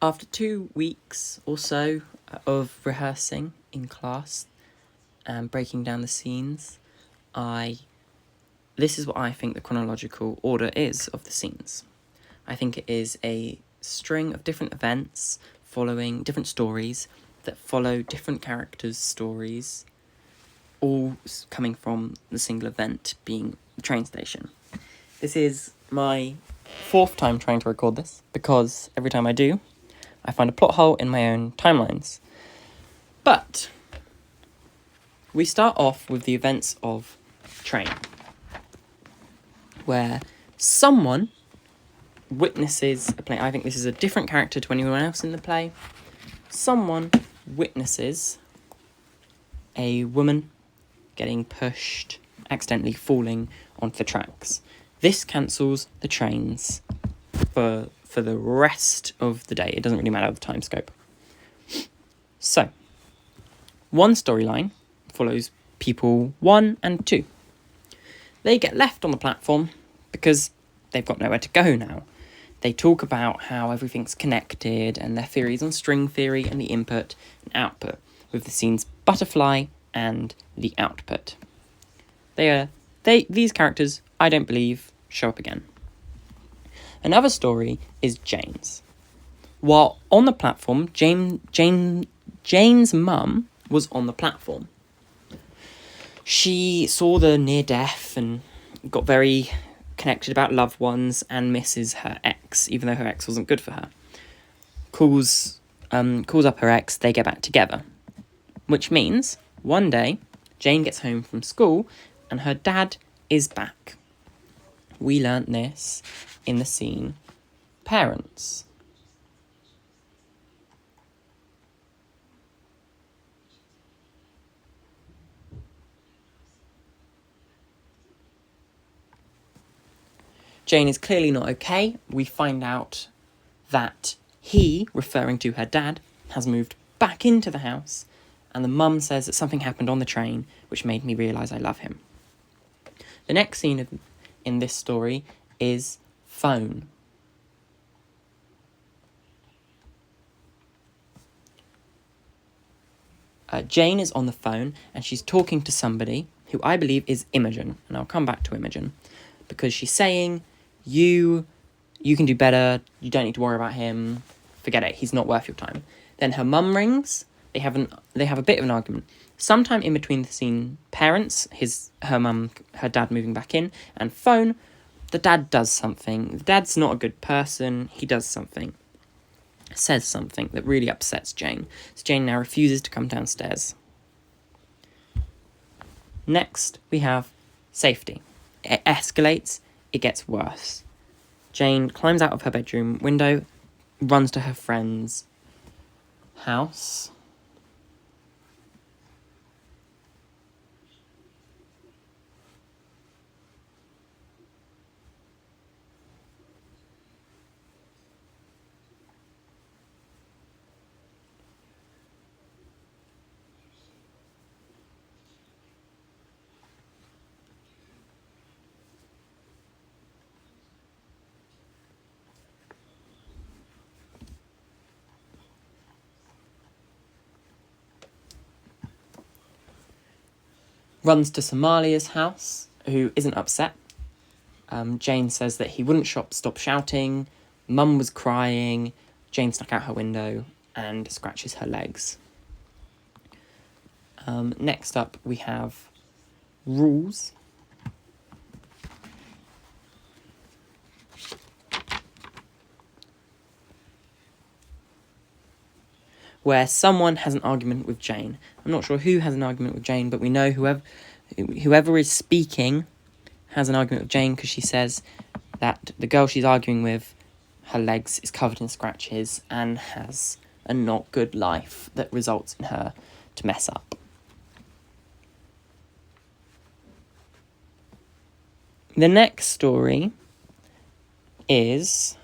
After 2 weeks or so of rehearsing in class and breaking down the scenes, this is what I think the chronological order is of the scenes. I think it is a string of different events following different stories that follow different characters' stories, all coming from the single event being the train station. This is my 4th time trying to record this, because every time I do, I find a plot hole in my own timelines. But we start off with the events of Train, where someone witnesses a play. I think this is a different character to anyone else in the play. Someone witnesses a woman getting pushed, accidentally falling onto the tracks. This cancels the trains for the rest of the day. It doesn't really matter the time scope. So, one storyline follows people 1 and 2. They get left on the platform because they've got nowhere to go now. They talk about how everything's connected and their theories on string theory and the input and output, with the scenes butterfly and the output. These characters, I don't believe, show up again. Another story is Jane's. While on the platform, Jane's mum was on the platform. She saw the near death and got very connected about loved ones and misses her ex, even though her ex wasn't good for her. Calls up her ex, they get back together. Which means, one day, Jane gets home from school and her dad is back. We learnt this in the scene Parents. Jane is clearly not okay. We find out that he, referring to her dad, has moved back into the house, and the mum says that something happened on the train which made me realise I love him. The next scene in this story is Phone. Jane is on the phone and she's talking to somebody who I believe is Imogen, and I'll come back to Imogen, because she's saying, you can do better, you don't need to worry about him, forget it, he's not worth your time. Then her mum rings, they have a bit of an argument. Sometime in between the scene Parents, her dad moving back in, and Phone, the dad does something. The dad's not a good person, he does something. Says something that really upsets Jane. So Jane now refuses to come downstairs. Next, we have Safety. It escalates, it gets worse. Jane climbs out of her bedroom window, runs to her friend's house. Runs to Somalia's house, who isn't upset. Jane says that he wouldn't stop shouting. Mum was crying. Jane snuck out her window and scratches her legs. Next up, we have Rules. Where someone has an argument with Jane. I'm not sure who has an argument with Jane, but we know whoever is speaking has an argument with Jane, because she says that the girl she's arguing with, her legs is covered in scratches and has a not good life that results in her to mess up. The next story is